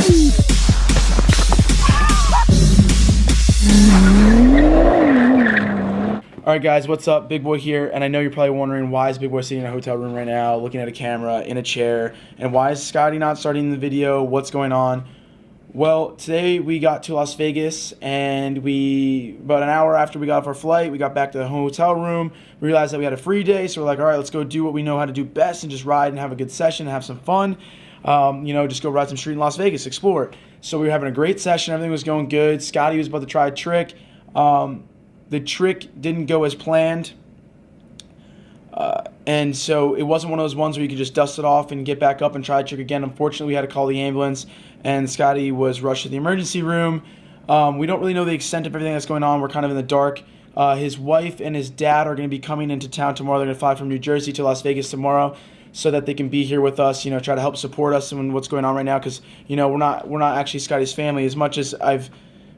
Alright guys, what's up? Big Boy here, and I know you're probably wondering why is Big Boy sitting in a hotel room right now, looking at a camera, in a chair, and why is Scotty not starting the video? What's going on? Well, today we got to Las Vegas, and about an hour after we got off our flight, we got back to the hotel room, we realized that we had a free day, so we're like, alright, let's go do what we know how to do best and just ride and have a good session and have some fun. Just go ride some street in Las Vegas, explore. So we were having a great session, everything was going good. Scotty was about to try a trick. The trick didn't go as planned, and so it wasn't one of those ones where you could just dust it off and get back up and try a trick again. Unfortunately, we had to call the ambulance, and Scotty was rushed to the emergency room. We don't really know the extent of everything that's going on. We're kind of in the dark. His wife and his dad are going to be coming into town tomorrow. They're going to fly from New Jersey to Las Vegas tomorrow so that they can be here with us, try to help support us in what's going on right now, because, we're not actually Scotty's family. As much as I've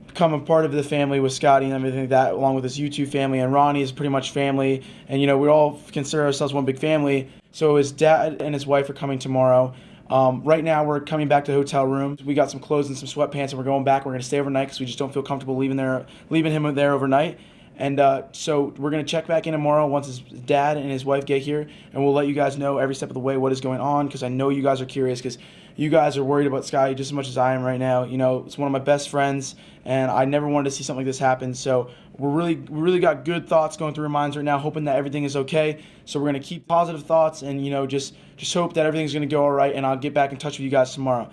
become a part of the family with Scotty and everything like that, along with his YouTube family, and Ronnie is pretty much family, and we all consider ourselves one big family. So his dad and his wife are coming tomorrow. Right now we're coming back to the hotel room. We got some clothes and some sweatpants, and we're going back. We're going to stay overnight because we just don't feel comfortable leaving him there overnight. And so we're going to check back in tomorrow once his dad and his wife get here, and we'll let you guys know every step of the way what is going on, because I know you guys are curious, because you guys are worried about Scotty just as much as I am right now. It's one of my best friends, and I never wanted to see something like this happen. So we really got good thoughts going through our minds right now, hoping that everything is okay. So we're going to keep positive thoughts and, just hope that everything's going to go all right, and I'll get back in touch with you guys tomorrow.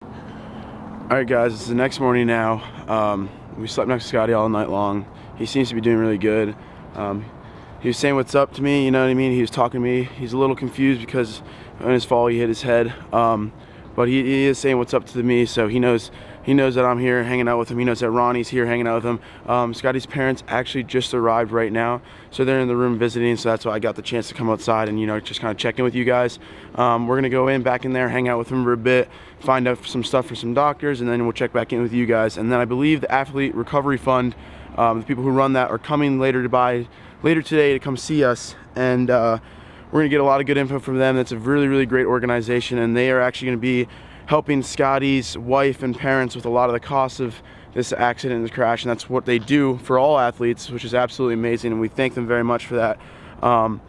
All right, guys, it's the next morning now. We slept next to Scotty all night long. He seems to be doing really good. He was saying what's up to me, you know what I mean? He was talking to me. He's a little confused because in his fall he hit his head. But he is saying what's up to me, so he knows that I'm here hanging out with him. He knows that Ronnie's here hanging out with him. Scotty's parents actually just arrived right now, so they're in the room visiting, so that's why I got the chance to come outside and just kind of check in with you guys. We're gonna go back in there, hang out with him for a bit, find out some stuff for some doctors, and then we'll check back in with you guys. And then I believe the Athlete Recovery Fund, the people who run that, are coming later today to come see us, and we're gonna get a lot of good info from them. That's a really great organization, and they are actually gonna be helping Scotty's wife and parents with a lot of the costs of this accident and this crash, and that's what they do for all athletes, which is absolutely amazing, and we thank them very much for that. And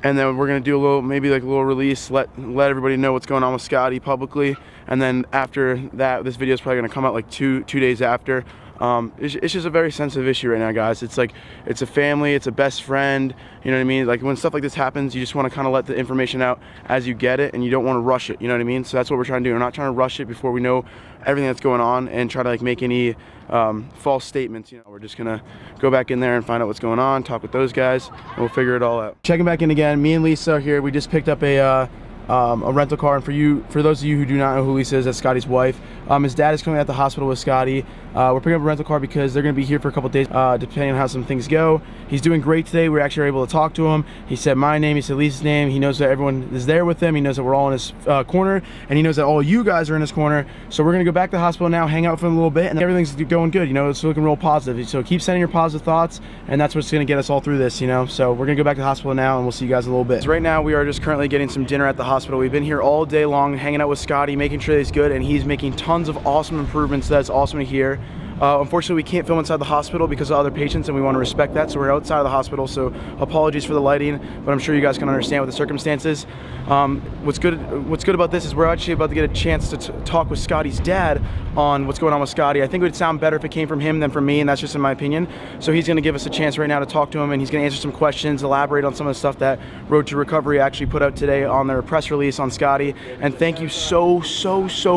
then we're gonna do maybe a little release, let everybody know what's going on with Scotty publicly, and then after that, this video is probably gonna come out like two days after. It's just a very sensitive issue right now, guys. It's like, it's a family, it's a best friend, you know what I mean? Like, when stuff like this happens, you just want to kind of let the information out as you get it, and you don't want to rush it, you know what I mean? So that's what we're trying to do. We're not trying to rush it before we know everything that's going on and try to make any false statements. We're just gonna go back in there and find out what's going on, talk with those guys, and we'll figure it all out. Checking back in again. Me and Lisa are here. We just picked up a rental car, and for those of you who do not know who Lisa is, that's Scotty's wife. His dad is coming at the hospital with Scotty. We're picking up a rental car because they're going to be here for a couple days, depending on how some things go. He's doing great today. We actually were able to talk to him. He said my name, he said Lisa's name. He knows that everyone is there with him. He knows that we're all in his corner, and he knows that all you guys are in his corner. So we're going to go back to the hospital now, hang out for a little bit, and everything's going good. It's looking real positive. So keep sending your positive thoughts, and that's what's going to get us all through this. So we're going to go back to the hospital now, and we'll see you guys in a little bit. So right now we are just currently getting some dinner at the hospital. We've been here all day long, hanging out with Scotty, making sure that he's good, and he's making tons of awesome improvements. That's awesome to hear. Unfortunately, we can't film inside the hospital because of other patients, and we want to respect that, so we're outside of the hospital, so apologies for the lighting, but I'm sure you guys can understand with the circumstances. What's good about this is we're actually about to get a chance to talk with Scotty's dad on what's going on with Scotty. I think it would sound better if it came from him than from me, and that's just in my opinion. So he's going to give us a chance right now to talk to him, and he's going to answer some questions, elaborate on some of the stuff that Road to Recovery actually put out today on their press release on Scotty. And thank you so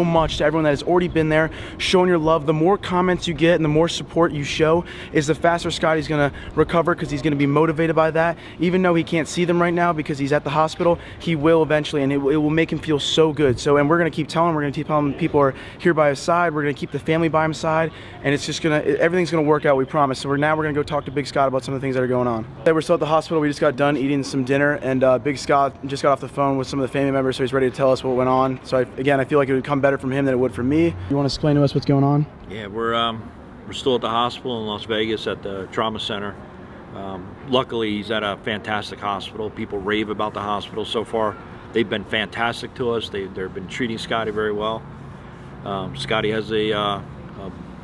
much to everyone that has already been there, showing your love. The more comments you get and the more support you show is the faster Scotty's going to recover, because he's going to be motivated by that. Even though he can't see them right now because he's at the hospital, he will eventually, and it will make him feel so good. So, and we're going to keep telling him people are here by his side. We're going to keep the family by his side, and it's just everything's going to work out, we promise. So we're going to go talk to Big Scott about some of the things that are going on. We're still at the hospital. We just got done eating some dinner, and Big Scott just got off the phone with some of the family members, so he's ready to tell us what went on. So again, I feel like it would come better from him than it would from me. You want to explain to us what's going on? Yeah, we're still at the hospital in Las Vegas at the trauma center. Luckily, he's at a fantastic hospital. People rave about the hospital so far. They've been fantastic to us. They've been treating Scotty very well. Scotty has a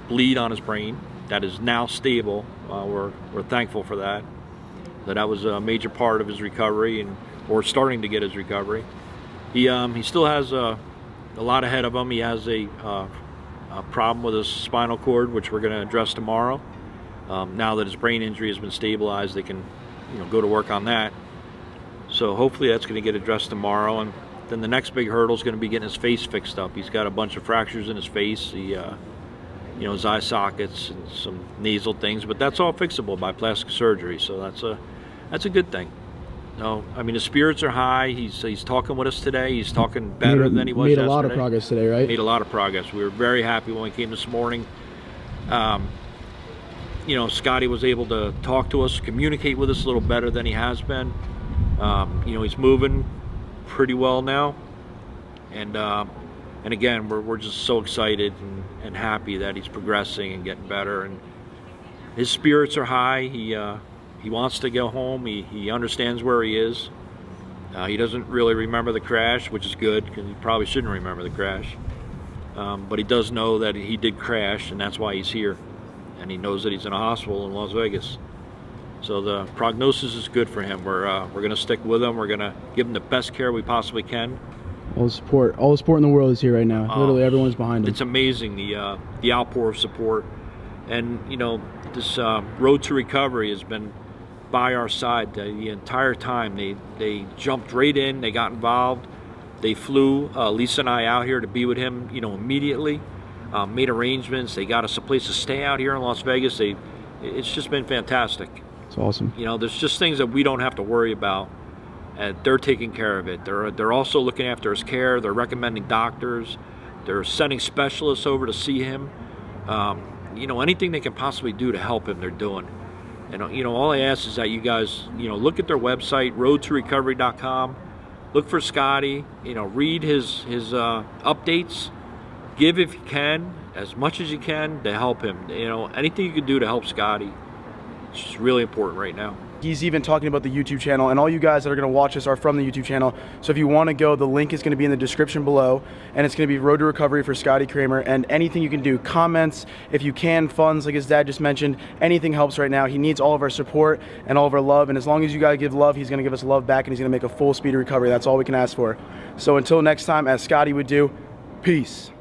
bleed on his brain that is now stable. We're thankful for that. That was a major part of his recovery, or starting to get his recovery. He still has a lot ahead of him. He has a problem with his spinal cord, which we're going to address tomorrow. Now that his brain injury has been stabilized, they can go to work on that. So hopefully that's going to get addressed tomorrow. And then the next big hurdle is going to be getting his face fixed up. He's got a bunch of fractures in his face. His eye sockets and some nasal things, but that's all fixable by plastic surgery. So that's a good thing. No, I mean, his spirits are high. He's talking with us today. He's talking better than he was yesterday. Made a lot of progress today, right? Made a lot of progress. We were very happy when we came this morning. Scotty was able to talk to us, communicate with us a little better than he has been. He's moving pretty well now, and again, we're just so excited and happy that he's progressing and getting better. And his spirits are high. He wants to go home. He understands where he is. He doesn't really remember the crash, which is good, because he probably shouldn't remember the crash. But he does know that he did crash, and that's why he's here. And he knows that he's in a hospital in Las Vegas. So the prognosis is good for him. We're going to stick with him. We're going to give him the best care we possibly can. All the support in the world is here right now. Literally everyone's behind him. It's amazing, the outpour of support. And this road to recovery has been by our side the entire time. They jumped right in. They got involved. They flew Lisa and I out here to be with him, immediately. Made arrangements. They got us a place to stay out here in Las Vegas. It's just been fantastic. It's awesome. There's just things that we don't have to worry about. They're taking care of it. They're also looking after his care. They're recommending doctors. They're sending specialists over to see him. Anything they can possibly do to help him, they're doing. And all I ask is that you guys, look at their website, roadtorecovery.com. Look for Scotty. Read his updates. Give if you can, as much as you can, to help him. Anything you can do to help Scotty. It's just really important right now. He's even talking about the YouTube channel, and all you guys that are going to watch this are from the YouTube channel. So if you want to go, the link is going to be in the description below, and it's going to be Road to Recovery for Scotty Cranmer. And anything you can do, comments, if you can, funds, like his dad just mentioned, anything helps right now. He needs all of our support and all of our love, and as long as you guys give love, he's going to give us love back, and he's going to make a full speedy recovery. That's all we can ask for. So until next time, as Scotty would do, peace.